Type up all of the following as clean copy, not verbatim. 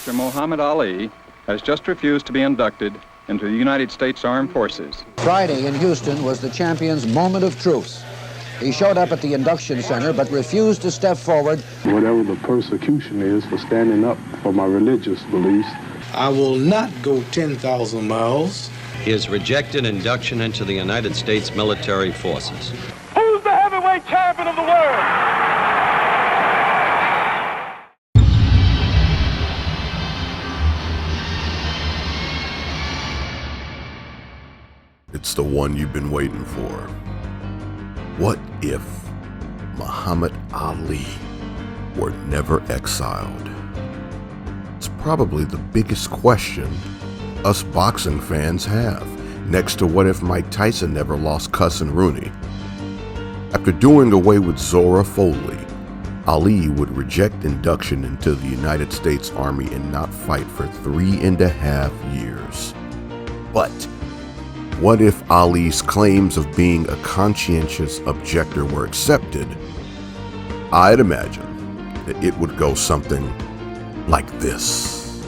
Dr. Muhammad Ali has just refused to be inducted into the United States Armed Forces. Friday in Houston was the champion's moment of truth. He showed up at the induction center but refused to step forward. Whatever the persecution is for standing up for my religious beliefs, I will not go 10,000 miles. His rejected induction into the United States military forces. Who's the heavyweight champion of the world? It's the one you've been waiting for. What if Muhammad Ali were never exiled? It's probably the biggest question us boxing fans have, next to what if Mike Tyson never lost Cousin Rooney. After doing away with Zora Foley, Ali would reject induction into the United States Army and not fight for 3.5 years. But what if Ali's claims of being a conscientious objector were accepted? I'd imagine that it would go something like this.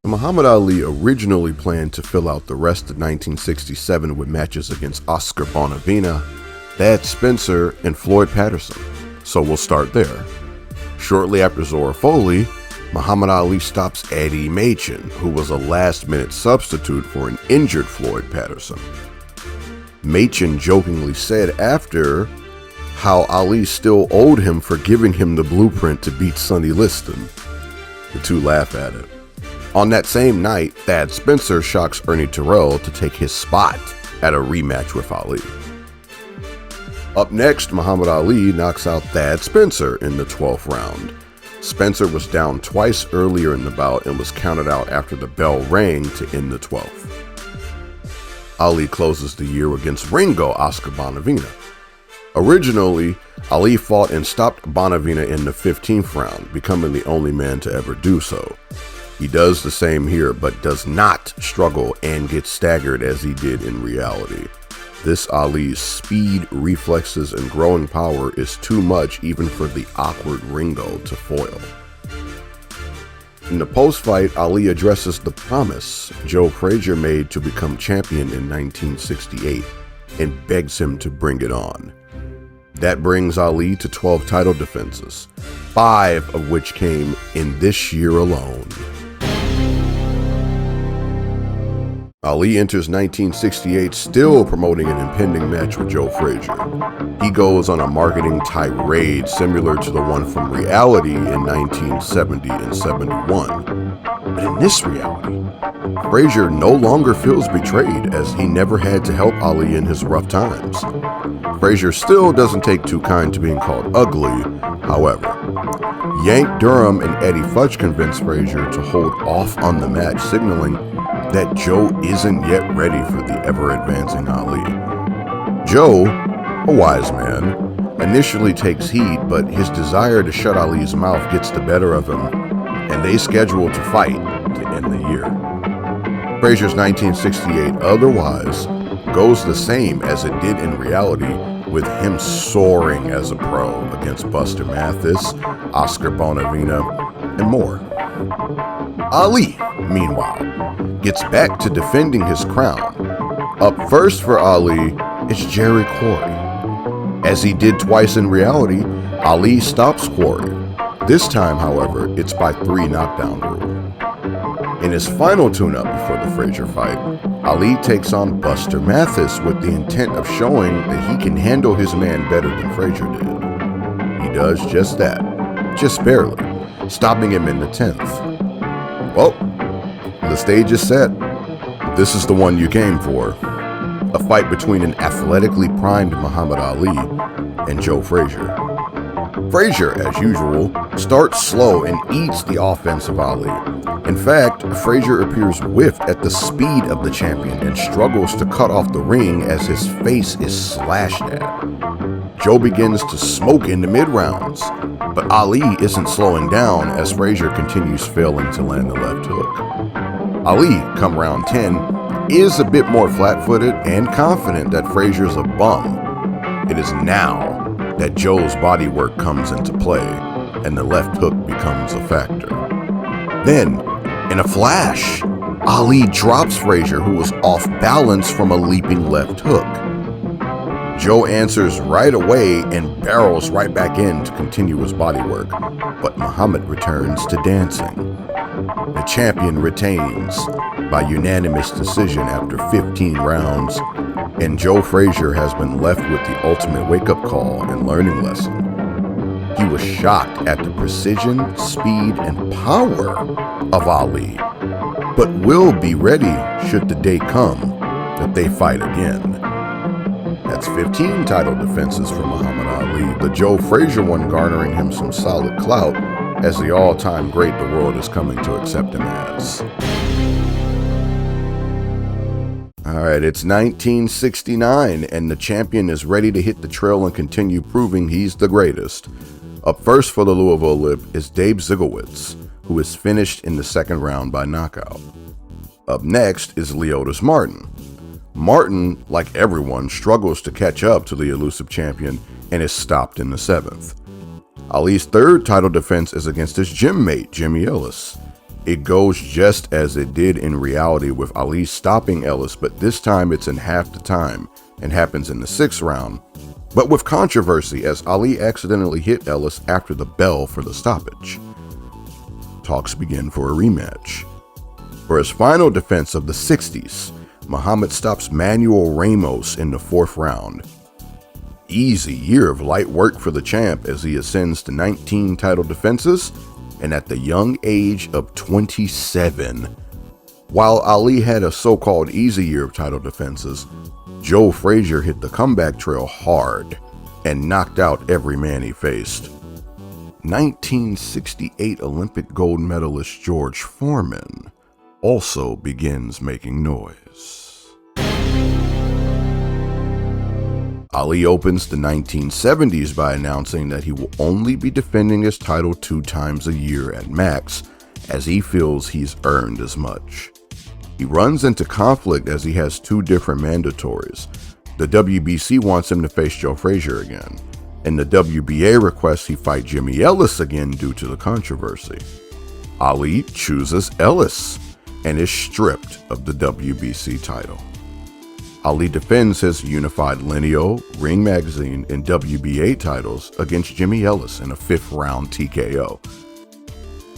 Muhammad Ali originally planned to fill out the rest of 1967 with matches against Oscar Bonavena, Thad Spencer, and Floyd Patterson, so we'll start there. Shortly after Zora Foley, Muhammad Ali stops Eddie Machen, who was a last-minute substitute for an injured Floyd Patterson. Machen jokingly said after how Ali still owed him for giving him the blueprint to beat Sonny Liston. The two laugh at it. On that same night, Thad Spencer shocks Ernie Terrell to take his spot at a rematch with Ali. Up next, Muhammad Ali knocks out Thad Spencer in the 12th round. Spencer was down twice earlier in the bout and was counted out after the bell rang to end the 12th. Ali closes the year against Ringo Oscar Bonavena. Originally, Ali fought and stopped Bonavena in the 15th round, becoming the only man to ever do so. He does the same here, but does not struggle and get staggered as he did in reality. This Ali's speed, reflexes, and growing power is too much even for the awkward Ringo to foil. In the post-fight, Ali addresses the promise Joe Frazier made to become champion in 1968 and begs him to bring it on. That brings Ali to 12 title defenses, 5 of which came in this year alone. Ali enters 1968 still promoting an impending match with Joe Frazier. He goes on a marketing tirade similar to the one from reality in 1970 and 71. But in this reality, Frazier no longer feels betrayed as he never had to help Ali in his rough times. Frazier still doesn't take too kind to being called ugly, however. Yank Durham and Eddie Fudge convince Frazier to hold off on the match, signaling that Joe isn't yet ready for the ever-advancing Ali. Joe, a wise man, initially takes heed, but his desire to shut Ali's mouth gets the better of him, and they schedule to fight to end the year. Frazier's 1968 otherwise goes the same as it did in reality, with him soaring as a pro against Buster Mathis, Oscar Bonavena, and more. Ali, meanwhile, gets back to defending his crown. Up first for Ali is Jerry Quarry. As he did twice in reality, Ali stops Quarry. This time, however, it's by 3 knockdown rule. In his final tune-up before the Frazier fight, Ali takes on Buster Mathis with the intent of showing that he can handle his man better than Frazier did. He does just that, just barely, stopping him in the 10th. Well, the stage is set. This is the one you came for. A fight between an athletically primed Muhammad Ali and Joe Frazier. Frazier, as usual, starts slow and eats the offense of Ali. In fact, Frazier appears whiffed at the speed of the champion and struggles to cut off the ring as his face is slashed at. Joe begins to smoke in the mid-rounds, but Ali isn't slowing down as Frazier continues failing to land the left hook. Ali, come round 10, is a bit more flat-footed and confident that Frazier's a bum. It is now that Joe's bodywork comes into play, and the left hook becomes a factor. Then, in a flash, Ali drops Frazier, who was off balance from a leaping left hook. Joe answers right away and barrels right back in to continue his bodywork, but Muhammad returns to dancing. The champion retains by unanimous decision after 15 rounds, and Joe Frazier has been left with the ultimate wake-up call and learning lesson. He was shocked at the precision, speed, and power of Ali, but will be ready should the day come that they fight again. That's 15 title defenses for Muhammad Ali, the Joe Frazier one garnering him some solid clout as the all-time great the world is coming to accept him as. Alright, it's 1969 and the champion is ready to hit the trail and continue proving he's the greatest. Up first for the Louisville Lip is Dave Zygowitz, who is finished in the second round by knockout. Up next is Leotis Martin. Martin, like everyone, struggles to catch up to the elusive champion and is stopped in the seventh. Ali's third title defense is against his gym mate, Jimmy Ellis. It goes just as it did in reality with Ali stopping Ellis, but this time it's in half the time and happens in the sixth round, but with controversy as Ali accidentally hit Ellis after the bell for the stoppage. Talks begin for a rematch. For his final defense of the 60s, Muhammad stops Manuel Ramos in the fourth round. Easy year of light work for the champ as he ascends to 19 title defenses and at the young age of 27. While Ali had a so-called easy year of title defenses, Joe Frazier hit the comeback trail hard and knocked out every man he faced. 1968 Olympic gold medalist George Foreman also begins making noise. Ali opens the 1970s by announcing that he will only be defending his title 2 times a year at max, as he feels he's earned as much. He runs into conflict as he has 2 different mandatories. The WBC wants him to face Joe Frazier again, and the WBA requests he fight Jimmy Ellis again due to the controversy. Ali chooses Ellis and is stripped of the WBC title. Ali defends his unified Lineal, Ring Magazine, and WBA titles against Jimmy Ellis in a 5th round TKO.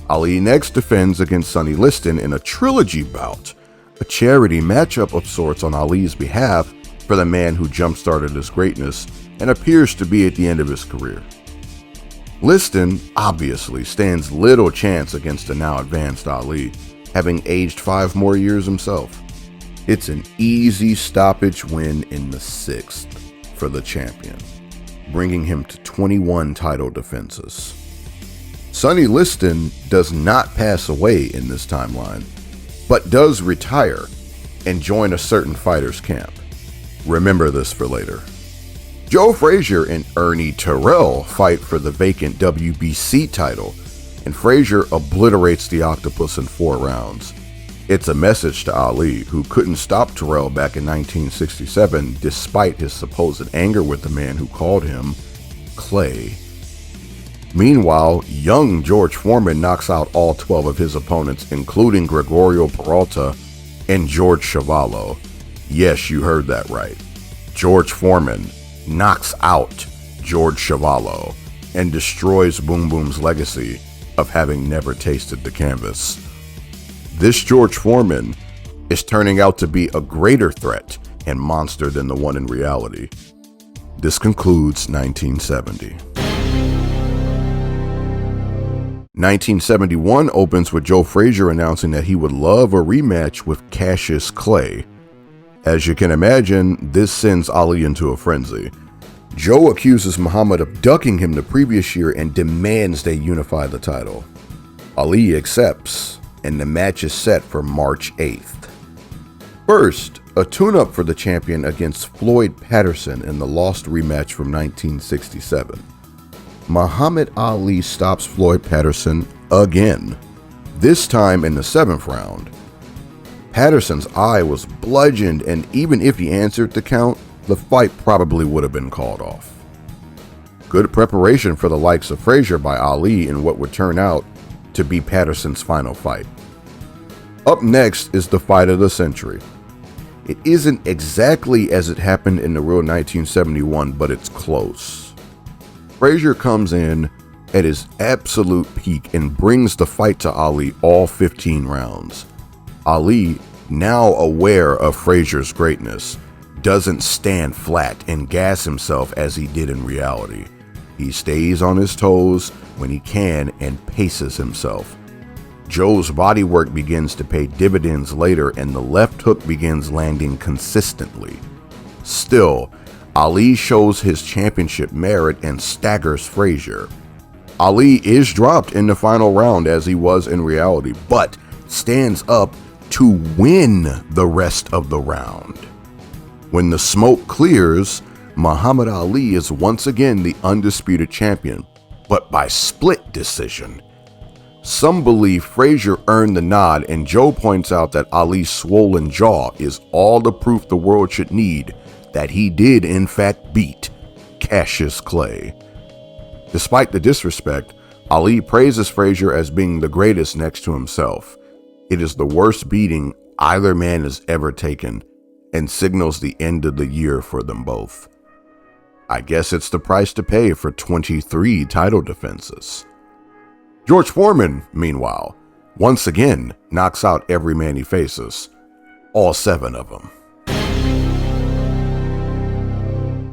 Ali next defends against Sonny Liston in a trilogy bout, a charity matchup of sorts on Ali's behalf for the man who jump-started his greatness and appears to be at the end of his career. Liston obviously stands little chance against the now advanced Ali, having aged 5 more years himself. It's an easy stoppage win in the 6th for the champion, bringing him to 21 title defenses. Sonny Liston does not pass away in this timeline, but does retire and join a certain fighter's camp. Remember this for later. Joe Frazier and Ernie Terrell fight for the vacant WBC title, and Frazier obliterates the Octopus in 4 rounds. It's a message to Ali, who couldn't stop Terrell back in 1967 despite his supposed anger with the man who called him Clay. Meanwhile, young George Foreman knocks out all 12 of his opponents, including Gregorio Peralta and George Chuvalo. Yes, you heard that right. George Foreman knocks out George Chuvalo and destroys Boom Boom's legacy of having never tasted the canvas. This George Foreman is turning out to be a greater threat and monster than the one in reality. This concludes 1970. 1971 opens with Joe Frazier announcing that he would love a rematch with Cassius Clay. As you can imagine, this sends Ali into a frenzy. Joe accuses Muhammad of ducking him the previous year and demands they unify the title. Ali accepts, and the match is set for March 8th. First, a tune-up for the champion against Floyd Patterson in the lost rematch from 1967. Muhammad Ali stops Floyd Patterson again, this time in the 7th round. Patterson's eye was bludgeoned, and even if he answered the count, the fight probably would have been called off. Good preparation for the likes of Frazier by Ali in what would turn out to be Patterson's final fight. Up next is the fight of the century. It isn't exactly as it happened in the real 1971, but it's close. Frazier comes in at his absolute peak and brings the fight to Ali all 15 rounds. Ali, now aware of Frazier's greatness, doesn't stand flat and gas himself as he did in reality. He stays on his toes when he can and paces himself. Joe's bodywork begins to pay dividends later, and the left hook begins landing consistently. Still, Ali shows his championship merit and staggers Frazier. Ali is dropped in the final round as he was in reality, but stands up to win the rest of the round. When the smoke clears, Muhammad Ali is once again the undisputed champion, but by split decision. Some believe Frazier earned the nod, and Joe points out that Ali's swollen jaw is all the proof the world should need that he did in fact beat Cassius Clay. Despite the disrespect, Ali praises Frazier as being the greatest next to himself. It is the worst beating either man has ever taken and signals the end of the year for them both. I guess it's the price to pay for 23 title defenses. George Foreman, meanwhile, once again knocks out every man he faces, all 7 of them.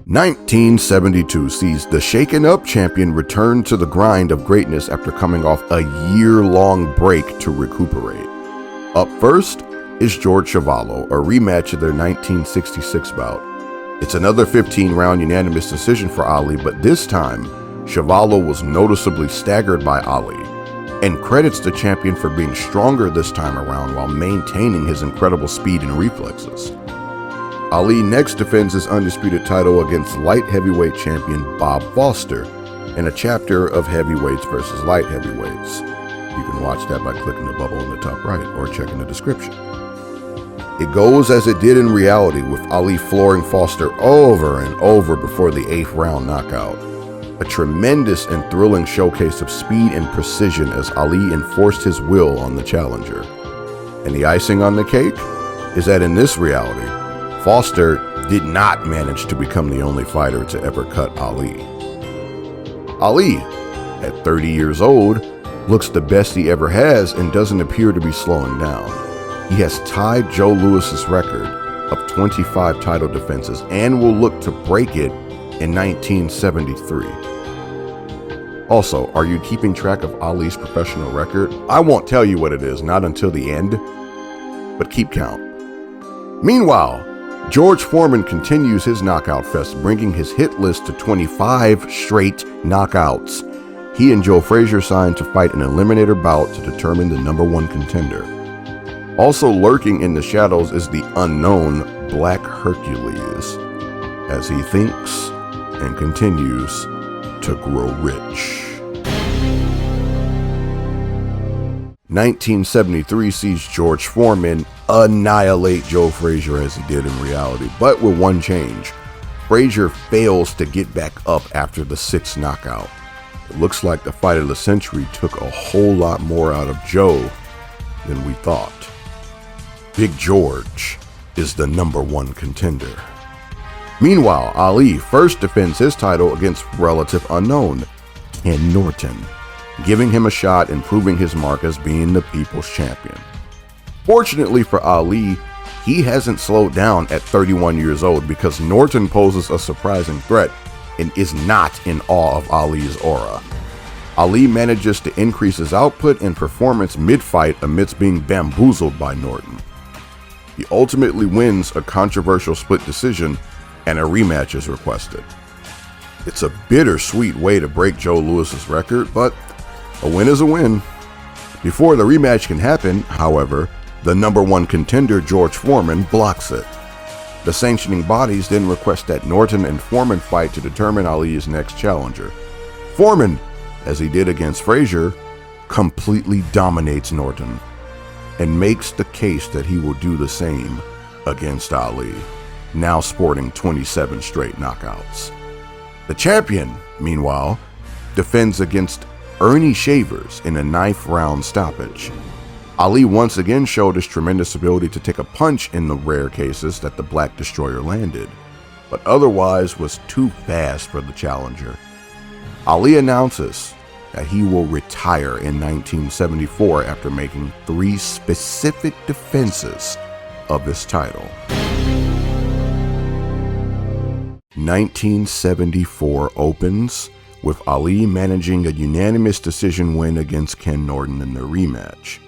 1972 sees the shaken up champion return to the grind of greatness after coming off a year-long break to recuperate. Up first is George Chuvalo, a rematch of their 1966 bout. It's another 15-round unanimous decision for Ali, but this time, Chuvalo was noticeably staggered by Ali, and credits the champion for being stronger this time around while maintaining his incredible speed and reflexes. Ali next defends his undisputed title against light heavyweight champion Bob Foster in a chapter of Heavyweights versus Light Heavyweights. You can watch that by clicking the bubble in the top right or checking the description. It goes as it did in reality, with Ali flooring Foster over and over before the 8th round knockout. A tremendous and thrilling showcase of speed and precision as Ali enforced his will on the challenger. And the icing on the cake is that in this reality, Foster did not manage to become the only fighter to ever cut Ali. Ali, at 30 years old, looks the best he ever has and doesn't appear to be slowing down. He has tied Joe Louis's record of 25 title defenses and will look to break it in 1973. Also, are you keeping track of Ali's professional record? I won't tell you what it is, not until the end, but keep count. Meanwhile, George Foreman continues his knockout fest, bringing his hit list to 25 straight knockouts. He and Joe Frazier signed to fight an eliminator bout to determine the #1 contender. Also lurking in the shadows is the unknown Black Hercules, as he thinks and continues to grow rich. 1973 sees George Foreman annihilate Joe Frazier as he did in reality, but with one change. Frazier fails to get back up after the 6th knockout. It looks like the fight of the century took a whole lot more out of Joe than we thought. Big George is the #1 contender. Meanwhile, Ali first defends his title against relative unknown Ken Norton, giving him a shot and proving his mark as being the people's champion. Fortunately for Ali, he hasn't slowed down at 31 years old because Norton poses a surprising threat and is not in awe of Ali's aura. Ali manages to increase his output and performance mid-fight amidst being bamboozled by Norton. He ultimately wins a controversial split decision, and a rematch is requested. It's a bittersweet way to break Joe Louis's record, but a win is a win. Before the rematch can happen, however, the #1 contender George Foreman blocks it. The sanctioning bodies then request that Norton and Foreman fight to determine Ali's next challenger. Foreman, as he did against Frazier, completely dominates Norton and makes the case that he will do the same against Ali, now sporting 27 straight knockouts. The champion, meanwhile, defends against Ernie Shavers in a 9th round stoppage. Ali once again showed his tremendous ability to take a punch in the rare cases that the Black Destroyer landed, but otherwise was too fast for the challenger. Ali announces that he will retire in 1974 after making 3 specific defenses of his title. 1974 opens with Ali managing a unanimous decision win against Ken Norton in the rematch.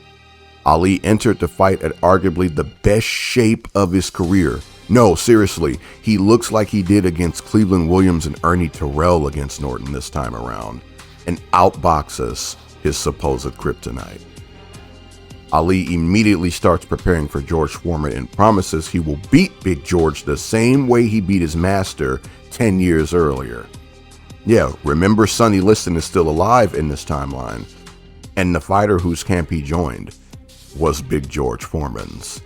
Ali entered the fight at arguably the best shape of his career. No, seriously, he looks like he did against Cleveland Williams and Ernie Terrell against Norton this time around, and outboxes his supposed kryptonite. Ali immediately starts preparing for George Foreman and promises he will beat Big George the same way he beat his master 10 years earlier. Yeah, remember Sonny Liston is still alive in this timeline, and the fighter whose camp he joined was Big George Foreman's.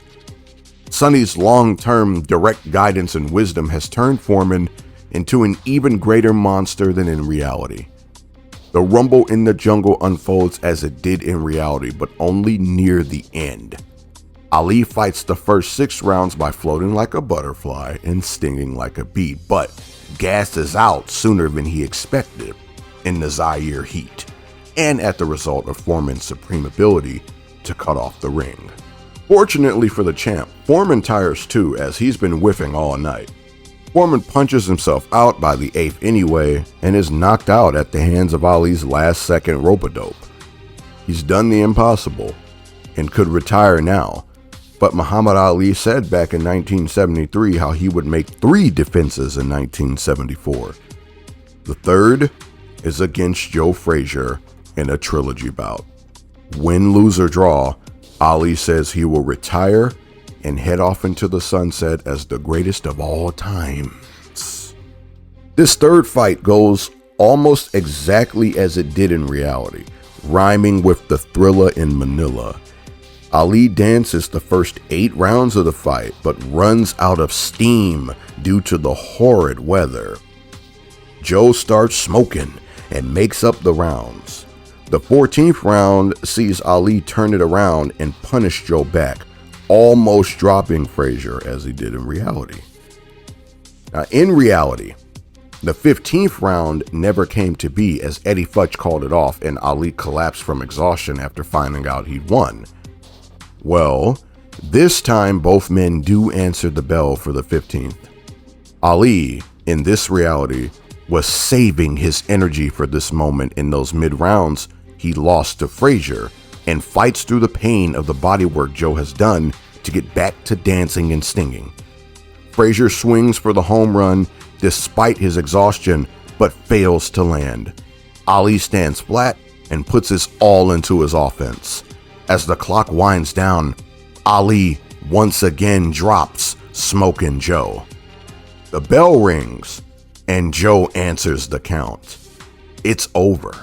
Sonny's long-term direct guidance and wisdom has turned Foreman into an even greater monster than in reality. The rumble in the jungle unfolds as it did in reality, but only near the end. Ali fights the first 6 rounds by floating like a butterfly and stinging like a bee, but gasses out sooner than he expected in the Zaire heat, and at the result of Foreman's supreme ability to cut off the ring. Fortunately for the champ, Foreman tires too, as he's been whiffing all night. Foreman punches himself out by the 8th anyway and is knocked out at the hands of Ali's last-second rope-a-dope. He's done the impossible and could retire now, but Muhammad Ali said back in 1973 how he would make 3 defenses in 1974. The third is against Joe Frazier in a trilogy bout. Win, lose, or draw, Ali says he will retire and head off into the sunset as the greatest of all times. This third fight goes almost exactly as it did in reality, rhyming with the Thriller in Manila. Ali dances the first 8 rounds of the fight, but runs out of steam due to the horrid weather. Joe starts smoking and makes up the rounds. The 14th round sees Ali turn it around and punish Joe back, almost dropping Frazier as he did in reality. Now, in reality, the 15th round never came to be, as Eddie Futch called it off and Ali collapsed from exhaustion after finding out he'd won. Well, this time both men do answer the bell for the 15th. Ali, in this reality, was saving his energy for this moment in those mid-rounds he lost to Frazier, and fights through the pain of the bodywork Joe has done to get back to dancing and stinging. Frazier swings for the home run despite his exhaustion, but fails to land. Ali stands flat and puts his all into his offense. As the clock winds down, Ali once again drops Smokin' Joe. The bell rings, and Joe answers the count. It's over.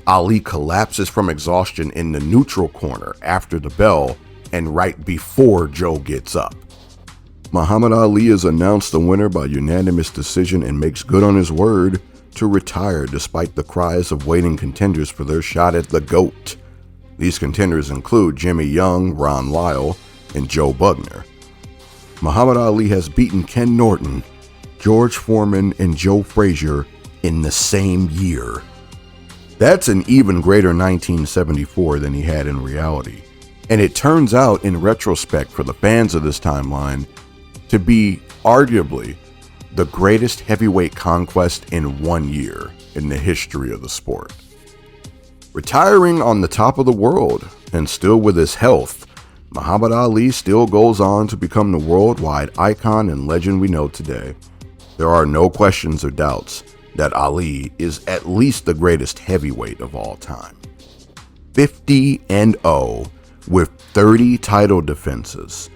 Ali collapses from exhaustion in the neutral corner after the bell and right before Joe gets up. Muhammad Ali is announced the winner by unanimous decision and makes good on his word to retire despite the cries of waiting contenders for their shot at the GOAT. These contenders include Jimmy Young, Ron Lyle, and Joe Bugner. Muhammad Ali has beaten Ken Norton, George Foreman, and Joe Frazier in the same year. That's an even greater 1974 than he had in reality. And it turns out, in retrospect for the fans of this timeline, to be arguably the greatest heavyweight conquest in 1 year in the history of the sport. Retiring on the top of the world and still with his health, Muhammad Ali still goes on to become the worldwide icon and legend we know today. There are no questions or doubts that Ali is at least the greatest heavyweight of all time. 50-0 with 30 title defenses.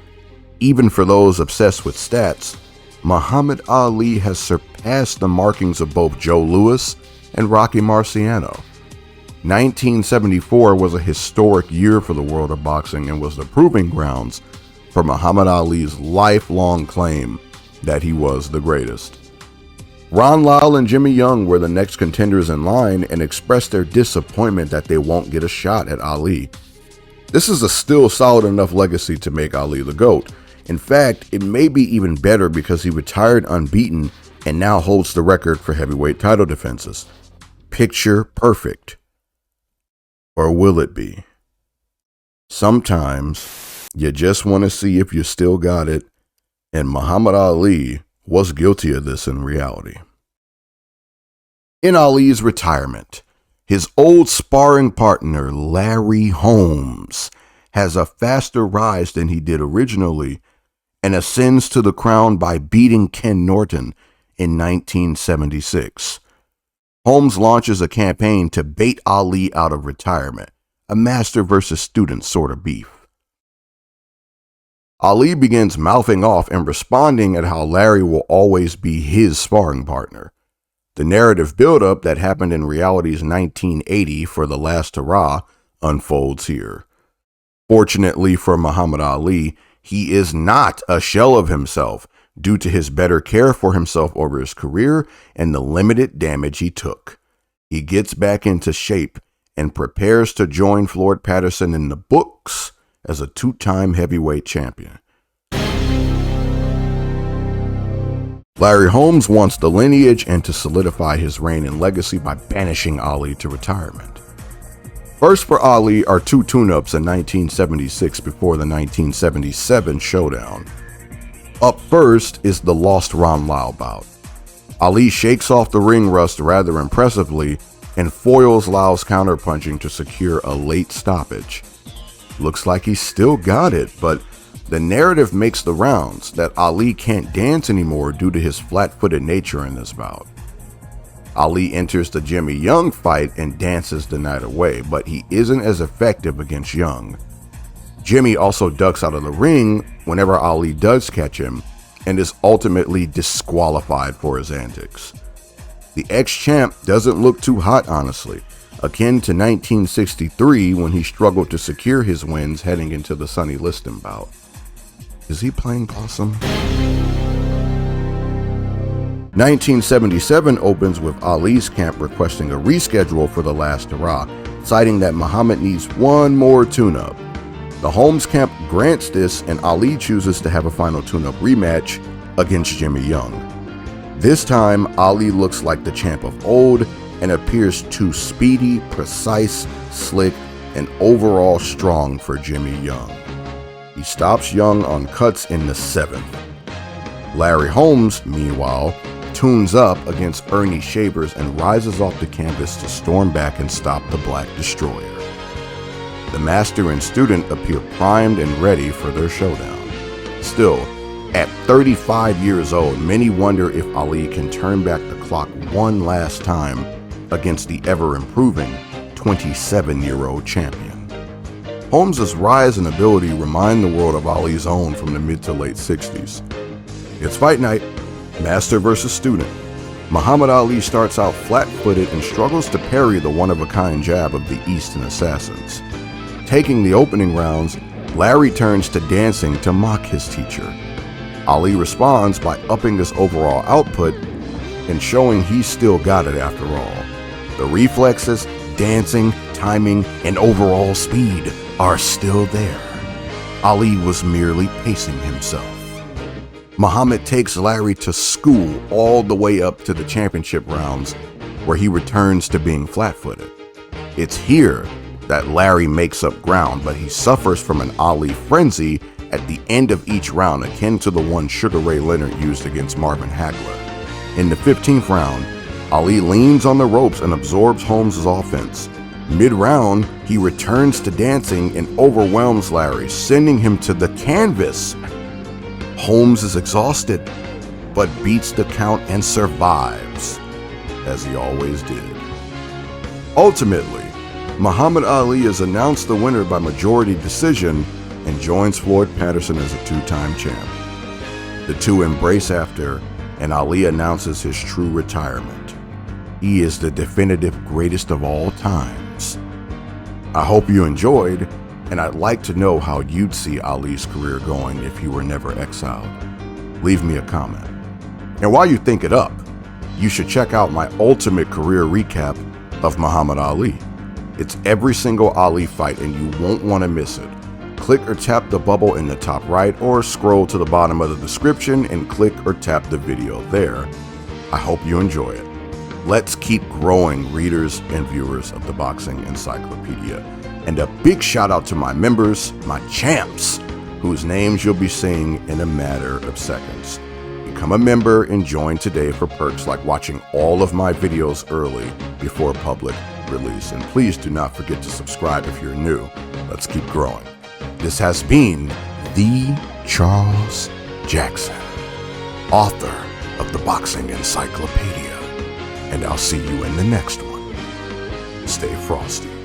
Even for those obsessed with stats, Muhammad Ali has surpassed the markings of both Joe Louis and Rocky Marciano. 1974 was a historic year for the world of boxing and was the proving grounds for Muhammad Ali's lifelong claim that he was the greatest. Ron Lyle and Jimmy Young were the next contenders in line and expressed their disappointment that they won't get a shot at Ali. This is a still solid enough legacy to make Ali the GOAT. In fact, it may be even better because he retired unbeaten and now holds the record for heavyweight title defenses. Picture perfect. Or will it be? Sometimes you just want to see if you still got it, and Muhammad Ali was guilty of this in reality. In Ali's retirement, his old sparring partner, Larry Holmes, has a faster rise than he did originally and ascends to the crown by beating Ken Norton in 1976. Holmes launches a campaign to bait Ali out of retirement, a master versus student sort of beef. Ali begins mouthing off and responding at how Larry will always be his sparring partner. The narrative buildup that happened in reality's 1980 for The Last Hurrah unfolds here. Fortunately for Muhammad Ali, he is not a shell of himself due to his better care for himself over his career and the limited damage he took. He gets back into shape and prepares to join Floyd Patterson in the books as a two-time heavyweight champion. Larry Holmes wants the lineage and to solidify his reign and legacy by banishing Ali to retirement. First for Ali are two tune-ups in 1976 before the 1977 showdown. Up first is the lost Ron Lyle bout. Ali shakes off the ring rust rather impressively and foils Lyle's counterpunching to secure a late stoppage. Looks like he's still got it, but the narrative makes the rounds that Ali can't dance anymore due to his flat-footed nature in this bout. Ali enters the Jimmy Young fight and dances the night away, but he isn't as effective against Young. Jimmy also ducks out of the ring whenever Ali does catch him and is ultimately disqualified for his antics. The ex-champ doesn't look too hot, honestly, akin to 1963 when he struggled to secure his wins heading into the Sonny Liston bout. Is he playing possum? 1977 opens with Ali's camp requesting a reschedule for The Last Hurrah, citing that Muhammad needs one more tune-up. The Holmes camp grants this and Ali chooses to have a final tune-up rematch against Jimmy Young. This time, Ali looks like the champ of old and appears too speedy, precise, slick, and overall strong for Jimmy Young. He stops Young on cuts in the 7th. Larry Holmes, meanwhile, tunes up against Ernie Shavers and rises off the canvas to storm back and stop the Black Destroyer. The master and student appear primed and ready for their showdown. Still, at 35 years old, many wonder if Ali can turn back the clock one last time against the ever-improving 27-year-old champion. Holmes' rise and ability remind the world of Ali's own from the mid to late 60s. It's fight night, master versus student. Muhammad Ali starts out flat-footed and struggles to parry the one-of-a-kind jab of the Eastern Assassins. Taking the opening rounds, Larry turns to dancing to mock his teacher. Ali responds by upping his overall output and showing he's still got it after all. The reflexes, dancing, timing, and overall speed are still there. Ali was merely pacing himself. Muhammad takes Larry to school all the way up to the championship rounds, where he returns to being flat-footed. It's here that Larry makes up ground, but he suffers from an Ali frenzy at the end of each round, akin to the one Sugar Ray Leonard used against Marvin Hagler. In the 15th round, Ali leans on the ropes and absorbs Holmes' offense. Mid-round, he returns to dancing and overwhelms Larry, sending him to the canvas. Holmes is exhausted, but beats the count and survives, as he always did. Ultimately, Muhammad Ali is announced the winner by majority decision and joins Floyd Patterson as a two-time champ. The two embrace after, and Ali announces his true retirement. He is the definitive greatest of all times. I hope you enjoyed, and I'd like to know how you'd see Ali's career going if he were never exiled. Leave me a comment. And while you think it up, you should check out my ultimate career recap of Muhammad Ali. It's every single Ali fight and you won't want to miss it. Click or tap the bubble in the top right or scroll to the bottom of the description and click or tap the video there. I hope you enjoy it. Let's keep growing, readers and viewers of the Boxing Encyclopedia. And a big shout out to my members, my champs, whose names you'll be seeing in a matter of seconds. Become a member and join today for perks like watching all of my videos early before public release. And please do not forget to subscribe if you're new. Let's keep growing. This has been the Charles Jackson, author of the Boxing Encyclopedia. And I'll see you in the next one. Stay frosty.